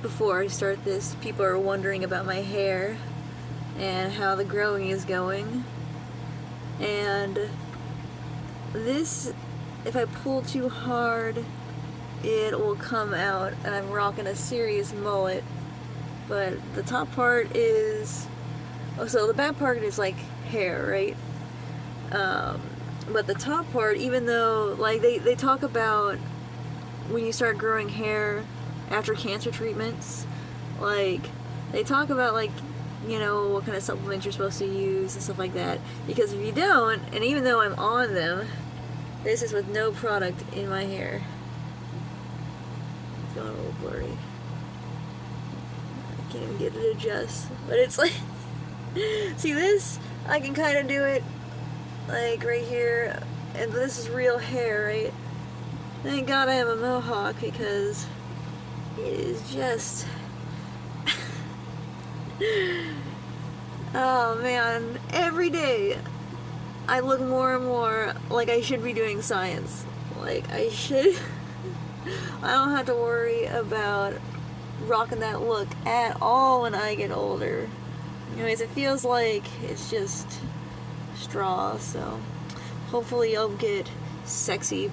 before I start this, people are wondering about my hair and how the growing is going. And this, if I pull too hard, it will come out, and I'm rocking a serious mullet. But the top part is, oh, so the back part is like hair, right? But the top part, even though, like, they talk about when you start growing hair after cancer treatments, like, they talk about, like, you know, what kind of supplements you're supposed to use and stuff like that. Because if you don't, and even though I'm on them, this is with no product in my hair. It's going a little blurry. I can't even get it to adjust. But it's like, see this? I can kind of do it, like, right here. And this is real hair, right? Thank God I have a mohawk, because it is just... oh man, every day I look more and more like I should be doing science. Like, I should... I don't have to worry about rocking that look at all when I get older. Anyways, it feels like it's just straw, so hopefully I'll get sexy,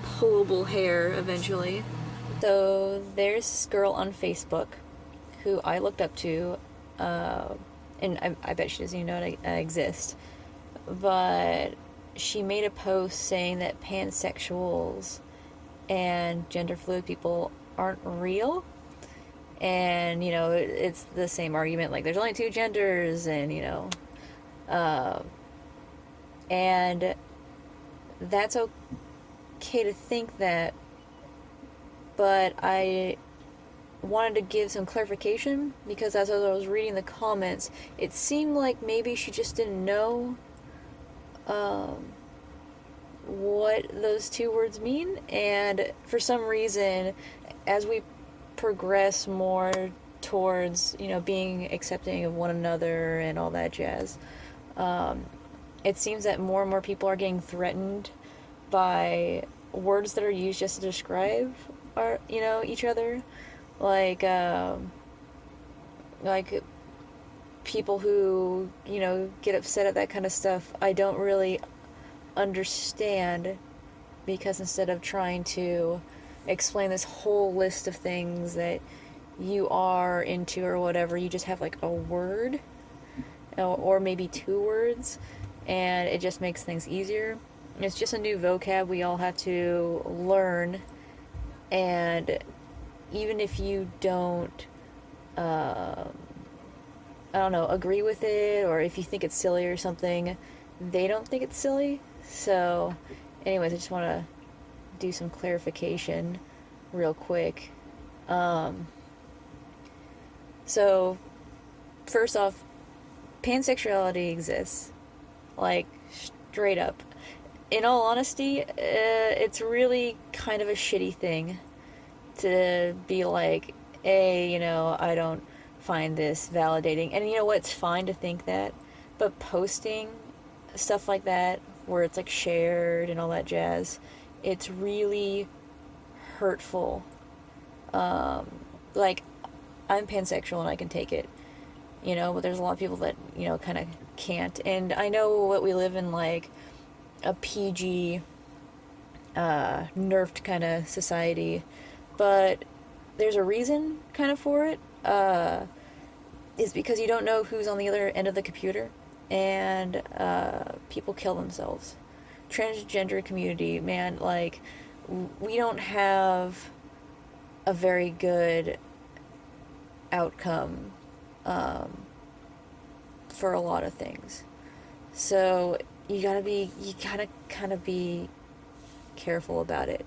pullable hair eventually. So there's this girl on Facebook who I looked up to, and I bet she doesn't even know I exist, but she made a post saying that pansexuals and gender fluid people aren't real. And, you know, it's the same argument, like, there's only two genders, and, you know, and that's okay to think that, but I wanted to give some clarification, because as I was reading the comments, it seemed like maybe she just didn't know what those two words mean, and for some reason, as we progress more towards, you know, being accepting of one another and all that jazz, it seems that more and more people are getting threatened by words that are used just to describe our, you know, each other, like people who, you know, get upset at that kind of stuff. I don't really understand, because instead of trying to explain this whole list of things that you are into or whatever, you just have like a word or maybe two words, and it just makes things easier. It's just a new vocab we all have to learn, and even if you don't I don't know, agree with it, or if you think it's silly or something, they don't think it's silly. So anyways, I just want to do some clarification real quick. So first off, pansexuality exists, like, straight up. In all honesty, it's really kind of a shitty thing to be like, hey, you know, I don't find this validating. And you know what, it's fine to think that, but posting stuff like that, where it's like shared and all that jazz, it's really hurtful. Like, I'm pansexual and I can take it, you know, but there's a lot of people that, you know, kind of can't. And I know what we live in, like a PG, nerfed kind of society, but there's a reason kind of for it. Is because you don't know who's on the other end of the computer, and people kill themselves. Transgender community, man, like, we don't have a very good outcome for a lot of things. So you gotta kind of be careful about it.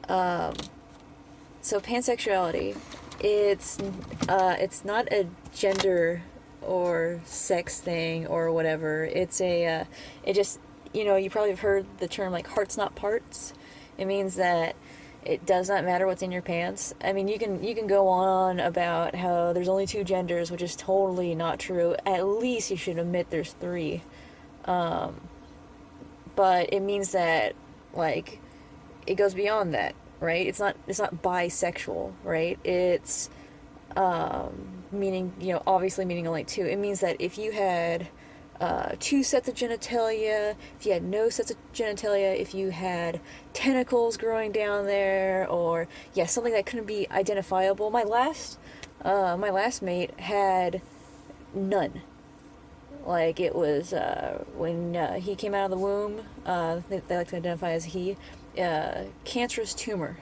So pansexuality, it's not a gender or sex thing or whatever. It's it just, you know, you probably have heard the term, like, hearts not parts. It means that it does not matter what's in your pants. I mean, you can go on about how there's only two genders, which is totally not true. At least you should admit there's three. But it means that, like, it goes beyond that, right? It's not bisexual, right? It's meaning, obviously meaning only two. It means that if you had two sets of genitalia, if you had no sets of genitalia, if you had tentacles growing down there, or something that couldn't be identifiable. My last mate had none. Like, it was when he came out of the womb, they like to identify as he, cancerous tumor,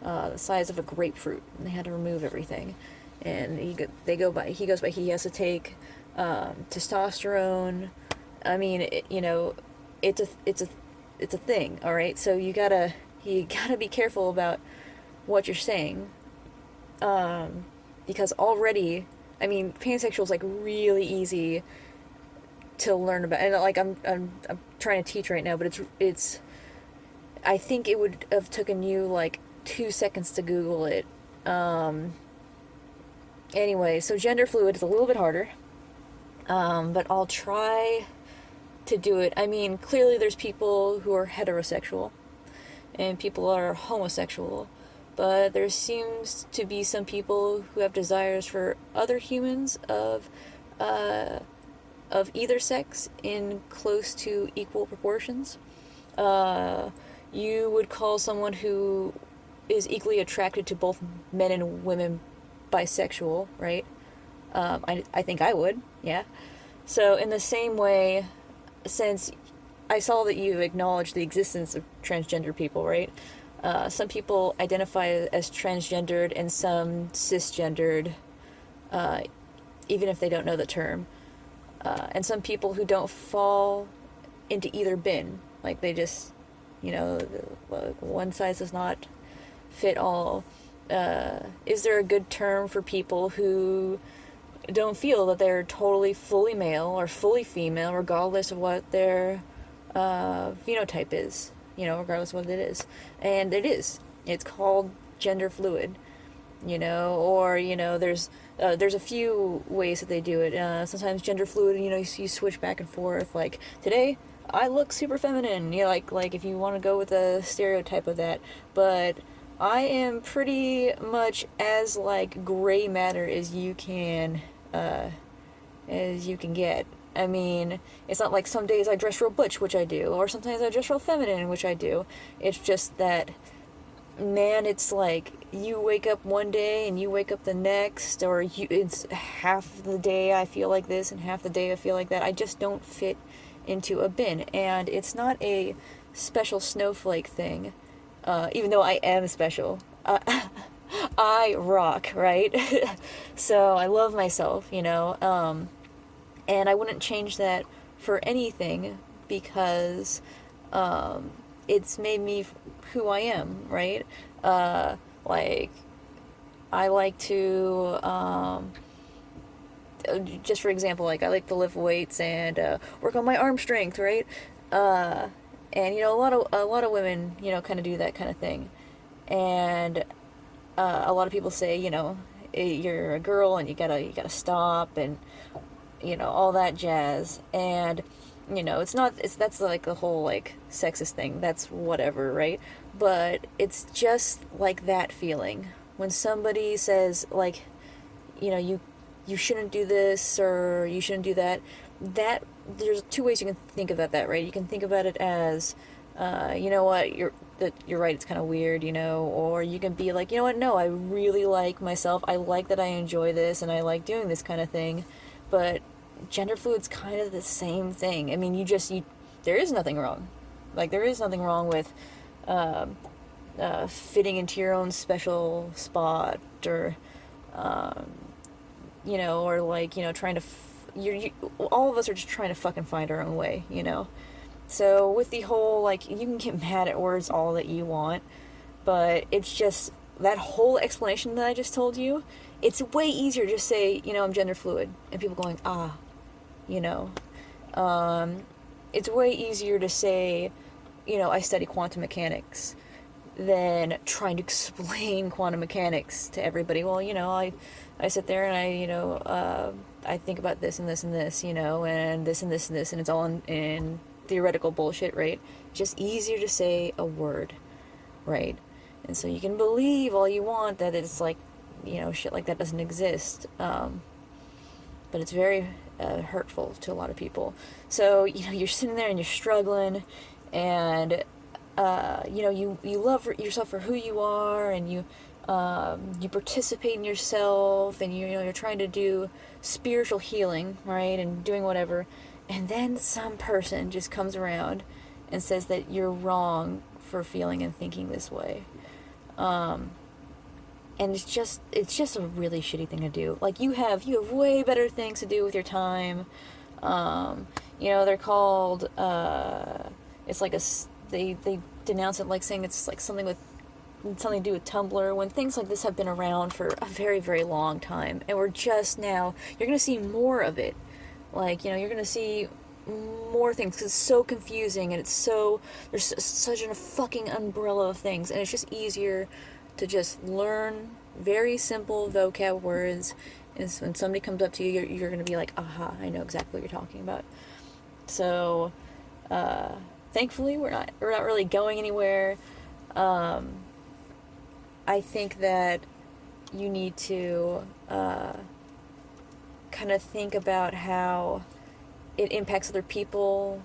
the size of a grapefruit, and they had to remove everything. And he goes by he has to take testosterone. I mean, it's a thing, all right. So you gotta be careful about what you're saying, because already, I mean, pansexual is like really easy to learn about, and like I'm trying to teach right now, but it's I think it would have taken you like 2 seconds to Google it. Anyway, so gender fluid is a little bit harder, but I'll try to do it. I mean, clearly there's people who are heterosexual and people are homosexual, but there seems to be some people who have desires for other humans of either sex in close to equal proportions. You would call someone who is equally attracted to both men and women bisexual, right? I think I would, yeah. So in the same way, since I saw that you acknowledged the existence of transgender people, right? Some people identify as transgendered and some cisgendered, even if they don't know the term. And some people who don't fall into either bin. Like, they just, one size does not fit all. Is there a good term for people who don't feel that they're totally fully male or fully female, regardless of what their phenotype is, regardless of what it is? And it is. It's called gender fluid, or, there's a few ways that they do it. Sometimes gender fluid, you switch back and forth. Like, today, I look super feminine, like if you want to go with a stereotype of that. But I am pretty much as, like, gray matter as you can get. I mean, it's not like some days I dress real butch, which I do, or sometimes I dress real feminine, which I do. It's just that, man, it's like you wake up one day and you wake up the next, or it's half the day I feel like this and half the day I feel like that. I just don't fit into a bin, and it's not a special snowflake thing, even though I am special. I rock, right? So I love myself, and I wouldn't change that for anything, because it's made me who I am, right? Like, I like to, just for example, like, I like to lift weights and work on my arm strength, right? And a lot of women, kind of do that kind of thing, and a lot of people say, you're a girl and you gotta stop, and all that jazz. And that's like the whole, like, sexist thing. That's whatever, right? But it's just like that feeling when somebody says, like, you shouldn't do this or you shouldn't do that. That, there's two ways you can think about that, right? You can think about it as, what, you're right, it's kind of weird, or you can be like, what, no, I really like myself, I like that I enjoy this, and I like doing this kind of thing. But gender fluid's kind of the same thing. I mean, there is nothing wrong. Like, there is nothing wrong with fitting into your own special spot, or or like, trying to all of us are just trying to fucking find our own way, So with the whole, like, you can get mad at words all that you want, but it's just that whole explanation that I just told you, it's way easier to just say, I'm gender fluid, and people going, it's way easier to say, I study quantum mechanics, than trying to explain quantum mechanics to everybody. Well, I sit there and I think about this and this and this, and this and this and this, and it's all in theoretical bullshit, right? It's just easier to say a word, right? And so you can believe all you want that it's like, shit like that doesn't exist. But it's very hurtful to a lot of people. So, you're sitting there and you're struggling, and, you love yourself for who you are, and you participate in yourself, and you're trying to do spiritual healing, right, and doing whatever, and then some person just comes around and says that you're wrong for feeling and thinking this way. And it's just a really shitty thing to do. Like, you have way better things to do with your time. They're called, it's like they denounce it like saying it's like something to do with Tumblr, when things like this have been around for a very, very long time. And we're just now, you're going to see more of it. Like, you're going to see more things, because it's so confusing, and there's such a fucking umbrella of things, and it's just easier to just learn very simple vocab words, and when somebody comes up to you, you're going to be like, aha, I know exactly what you're talking about. So, thankfully, we're not really going anywhere. I think that you need to kind of think about how it impacts other people.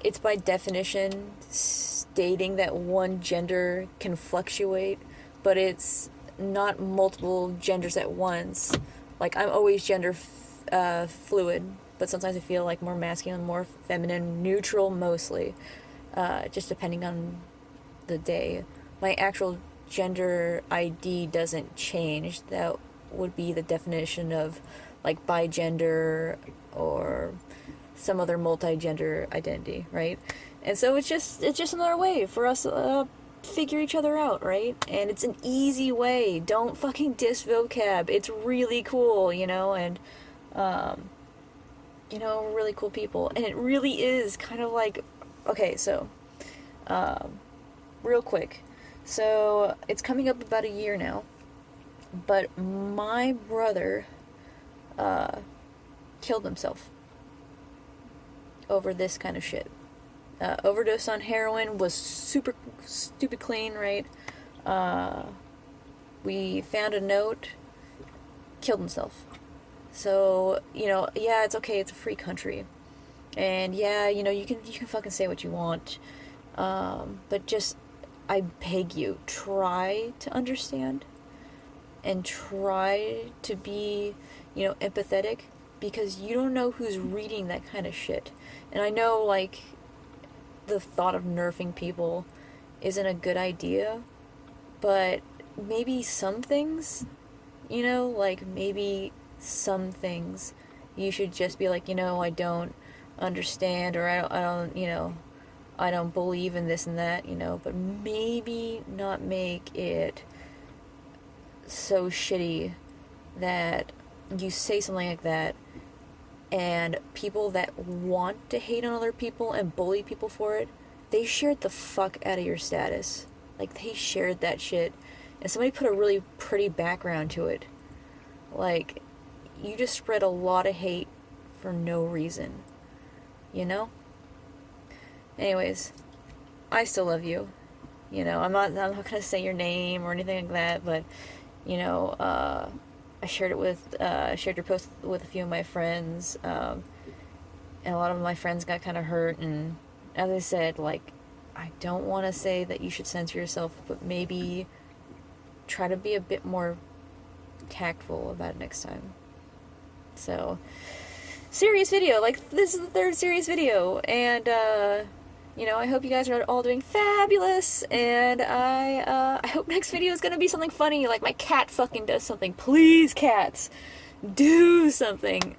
It's by definition stating that one gender can fluctuate, but it's not multiple genders at once. Like, I'm always gender fluid, but sometimes I feel like more masculine, more feminine, neutral mostly, just depending on the day. My actual gender ID doesn't change. That would be the definition of like bigender or some other multi-gender identity, right? And so it's just another way for us to figure each other out, right? And it's an easy way. Don't fucking diss vocab. It's really cool, and really cool people. And it really is kind of like, okay, so real quick. So it's coming up about a year now, but my brother killed himself over this kind of shit. Overdose on heroin, was super stupid clean, right? We found a note, killed himself. So, yeah, it's okay, it's a free country. And yeah, you can fucking say what you want. But just, I beg you, try to understand and try to be, empathetic, because you don't know who's reading that kind of shit. And I know, like, the thought of nerfing people isn't a good idea, but maybe some things, maybe some things you should just be like, I don't understand, or I don't believe in this and that, but maybe not make it so shitty that you say something like that, and people that want to hate on other people and bully people for it, they shared the fuck out of your status. Like, they shared that shit, and somebody put a really pretty background to it. Like, you just spread a lot of hate for no reason, Anyways, I still love you. I'm not gonna say your name or anything like that, but, I shared your post with a few of my friends, and a lot of my friends got kind of hurt, and as I said, like, I don't want to say that you should censor yourself, but maybe try to be a bit more tactful about it next time. So, serious video, like, this is the third serious video, and, I hope you guys are all doing fabulous, and I hope next video is gonna be something funny, like my cat fucking does something. Please, cats, do something.